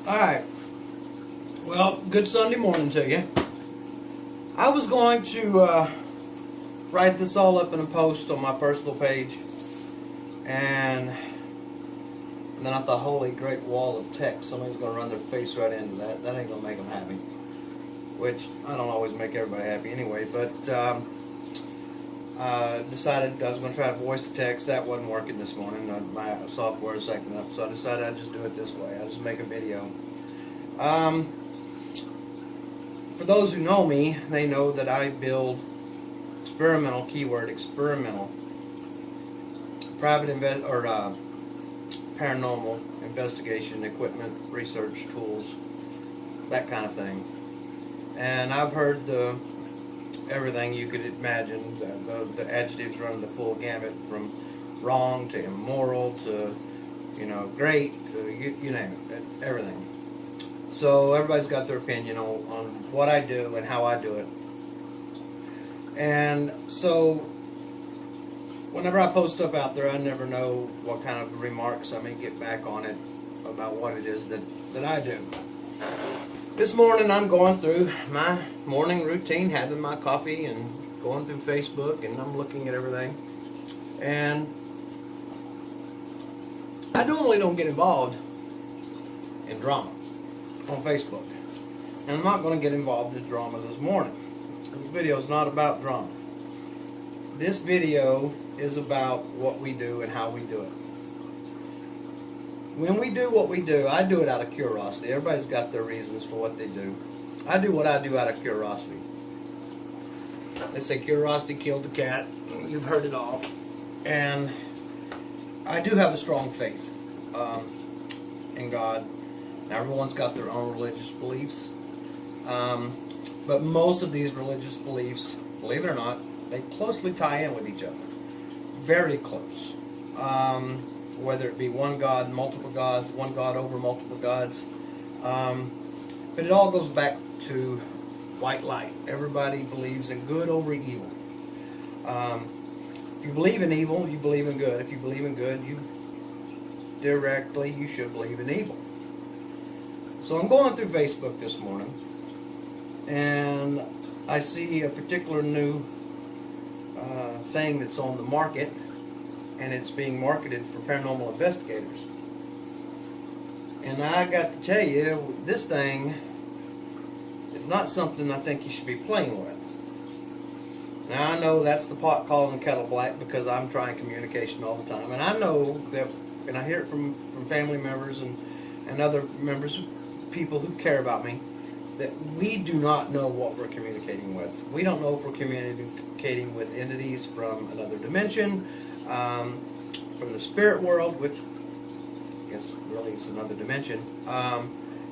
Alright, well, good Sunday morning to you. I was going to write this all up in a post on my personal page, and then I thought, holy great wall of text, somebody's going to run their face right into that. That ain't going to make them happy, which I don't always make everybody happy anyway, but decided I was going to try to voice the text. That wasn't working this morning. My software is acting up, so I decided I'd just do it this way. I'll just make a video. For those who know me, they know that I build experimental, keyword experimental, paranormal investigation equipment, research tools, that kind of thing. And I've heard everything you could imagine. The adjectives run the full gamut, from wrong to immoral to, great to you name it, everything. So everybody's got their opinion on what I do and how I do it. And so whenever I post stuff out there, I never know what kind of remarks I may get back on it about what it is that I do. This morning I'm going through my morning routine, having my coffee and going through Facebook, and I'm looking at everything. And I normally don't get involved in drama on Facebook. And I'm not going to get involved in drama this morning. This video is not about drama. This video is about what we do and how we do it. When we do what we do, I do it out of curiosity. Everybody's got their reasons for what they do. I do what I do out of curiosity. They say curiosity killed the cat. You've heard it all. And I do have a strong faith in God. Now, everyone's got their own religious beliefs. But most of these religious beliefs, believe it or not, they closely tie in with each other. Very close. Whether it be one God, multiple gods, one God over multiple gods. But it all goes back to white light. Everybody believes in good over evil. If you believe in evil, you believe in good. If you believe in good, you should believe in evil. So I'm going through Facebook this morning, and I see a particular new thing that's on the market, and it's being marketed for paranormal investigators. And I got to tell you, this thing is not something I think you should be playing with. Now, I know that's the pot calling the kettle black, because I'm trying communication all the time, and I know that, and I hear it from family members and other members, people who care about me, that we do not know what we're communicating with. We don't know if we're communicating with entities from another dimension, from the spirit world, which I guess really is another dimension,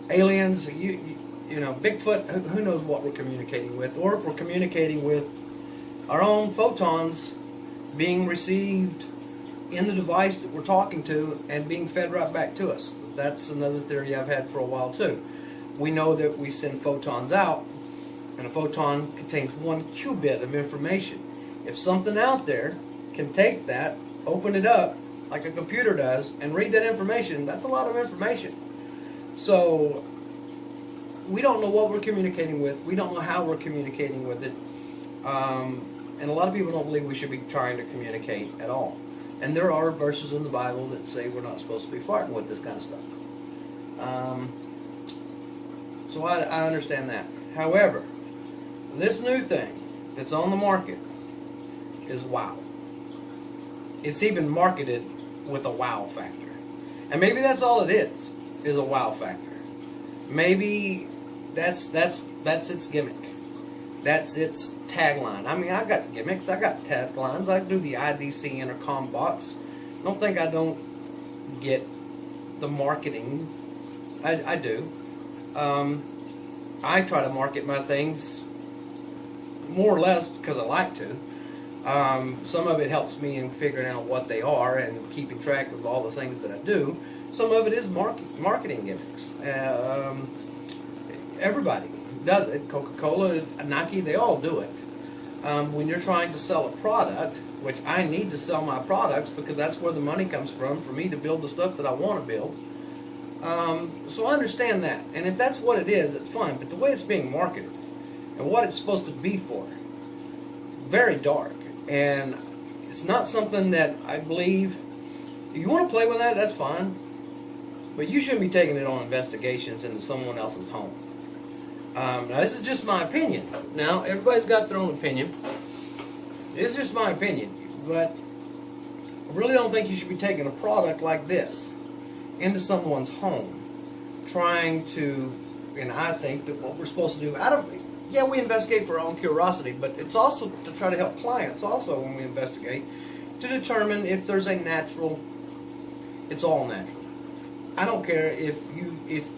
aliens, Bigfoot. Who knows what we're communicating with, or if we're communicating with our own photons being received in the device that we're talking to and being fed right back to us. That's another theory I've had for a while too. We know that we send photons out, and a photon contains 1 qubit of information. If something out there can take that, open it up like a computer does, and read that information, that's a lot of information. So we don't know what we're communicating with. We don't know how we're communicating with it. And a lot of people don't believe we should be trying to communicate at all. And there are verses in the Bible that say we're not supposed to be farting with this kind of stuff. So I understand that. However, this new thing that's on the market is wow. It's even marketed with a wow factor. And maybe that's all it is a wow factor. Maybe that's its gimmick. That's its tagline. I mean, I got gimmicks, I got taglines. I do the IDC intercom box. Don't think I don't get the marketing. I do. I try to market my things more or less because I like to. Some of it helps me in figuring out what they are and keeping track of all the things that I do. Some of it is marketing gimmicks. Everybody does it. Coca-Cola, Nike, they all do it. When you're trying to sell a product, which I need to sell my products because that's where the money comes from for me to build the stuff that I want to build. So I understand that, and if that's what it is, it's fine. But the way it's being marketed and what it's supposed to be for, very dark, and it's not something that I believe. If you want to play with that, that's fine, but you shouldn't be taking it on investigations into someone else's home. Now, this is just my opinion. Now, everybody's got their own opinion. It's just my opinion, but I really don't think you should be taking a product like this into someone's home, trying to, and I think that what we're supposed to do, yeah, we investigate for our own curiosity, but it's also to try to help clients also when we investigate, to determine if there's a natural, it's all natural. I don't care if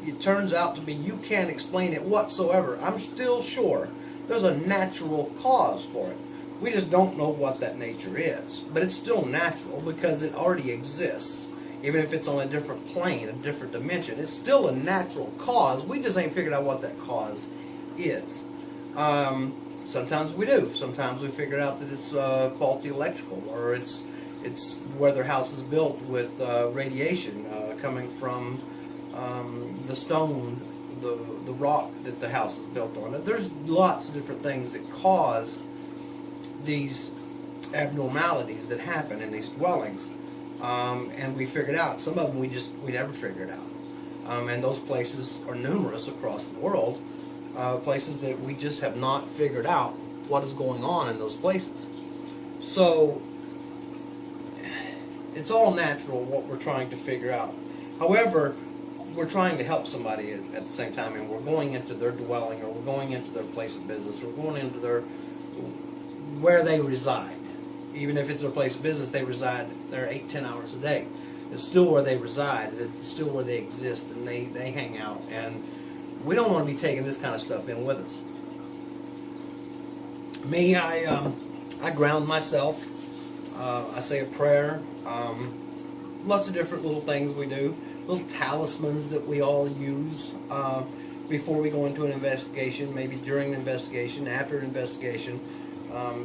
it turns out to be you can't explain it whatsoever. I'm still sure there's a natural cause for it. We just don't know what that nature is. But it's still natural because it already exists. Even if it's on a different plane, a different dimension, it's still a natural cause. We just ain't figured out what that cause is. Sometimes we do. Sometimes we figure out that it's faulty electrical, or it's where their house is built with radiation coming from the stone, the rock that the house is built on. There's lots of different things that cause these abnormalities that happen in these dwellings, and we figured out some of them. We never figured out, and those places are numerous across the world. Places that we just have not figured out what is going on in those places. So it's all natural what we're trying to figure out. However, we're trying to help somebody at the same time, and we're going into their dwelling, or we're going into their place of business, or we're going into where they reside. Even if it's their place of business, they reside there 8-10 hours a day. It's still where they reside. It's still where they exist, and they hang out. And we don't want to be taking this kind of stuff in with us. Me, I ground myself. I say a prayer. Lots of different little things we do. Little talismans that we all use before we go into an investigation, maybe during the investigation, after an investigation,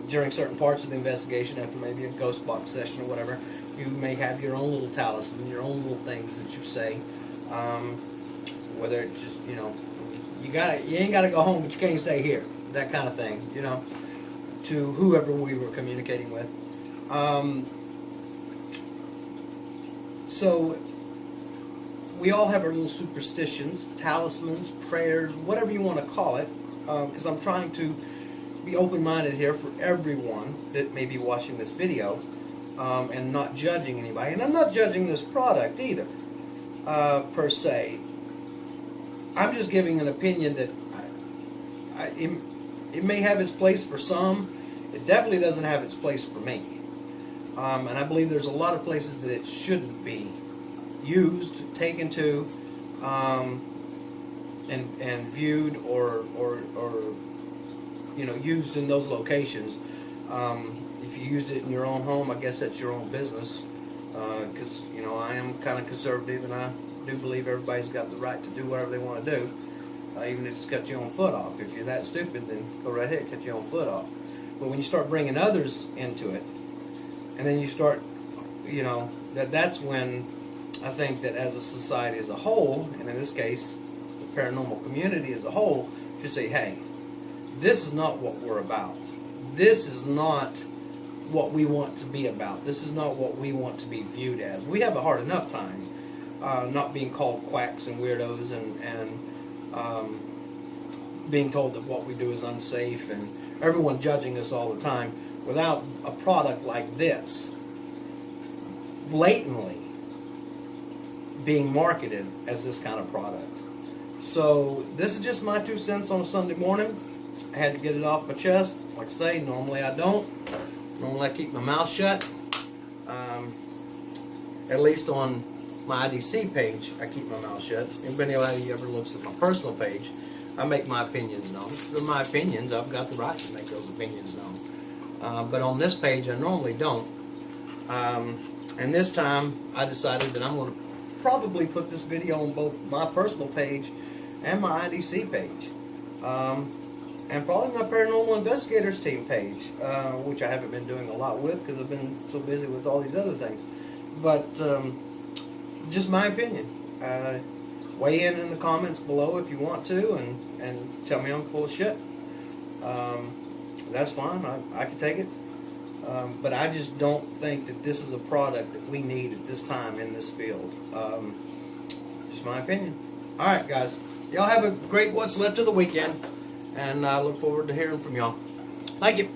during certain parts of the investigation, after maybe a ghost box session or whatever. You may have your own little talisman, your own little things that you say. Whether it's just, you ain't got to go home, but you can't stay here. That kind of thing, to whoever we were communicating with. So we all have our little superstitions, talismans, prayers, whatever you want to call it, because I'm trying to be open-minded here for everyone that may be watching this video, and not judging anybody. And I'm not judging this product either, per se. I'm just giving an opinion that it may have its place for some. It definitely doesn't have its place for me. And I believe there's a lot of places that it shouldn't be used, taken to, and viewed or used in those locations. If you used it in your own home, I guess that's your own business. Because I am kind of conservative, and I do believe everybody's got the right to do whatever they want to do, even if it's cut your own foot off. If you're that stupid, then go right ahead, cut your own foot off. But when you start bringing others into it, and then you start, that's when I think that as a society as a whole, and in this case, the paranormal community as a whole, should say, hey, this is not what we're about. This is not what we want to be about. This is not what we want to be viewed as. We have a hard enough time not being called quacks and weirdos and being told that what we do is unsafe, and everyone judging us all the time, without a product like this blatantly being marketed as this kind of product. So this is just my 2 cents on a Sunday morning. I had to get it off my chest. Like I say, normally I don't. Normally I keep my mouth shut. At least on my IDC page, I keep my mouth shut. If anybody ever looks at my personal page, I make my opinions known. They're my opinions. I've got the right to make those opinions known. But on this page, I normally don't. And this time, I decided that I'm going to probably put this video on both my personal page and my IDC page. And probably my Paranormal Investigators team page, which I haven't been doing a lot with because I've been so busy with all these other things. But just my opinion. weigh in the comments below if you want to, and tell me I'm full of shit. That's fine. I can take it. But I just don't think that this is a product that we need at this time in this field. Just my opinion. All right, guys. Y'all have a great what's left of the weekend, and I look forward to hearing from y'all. Thank you.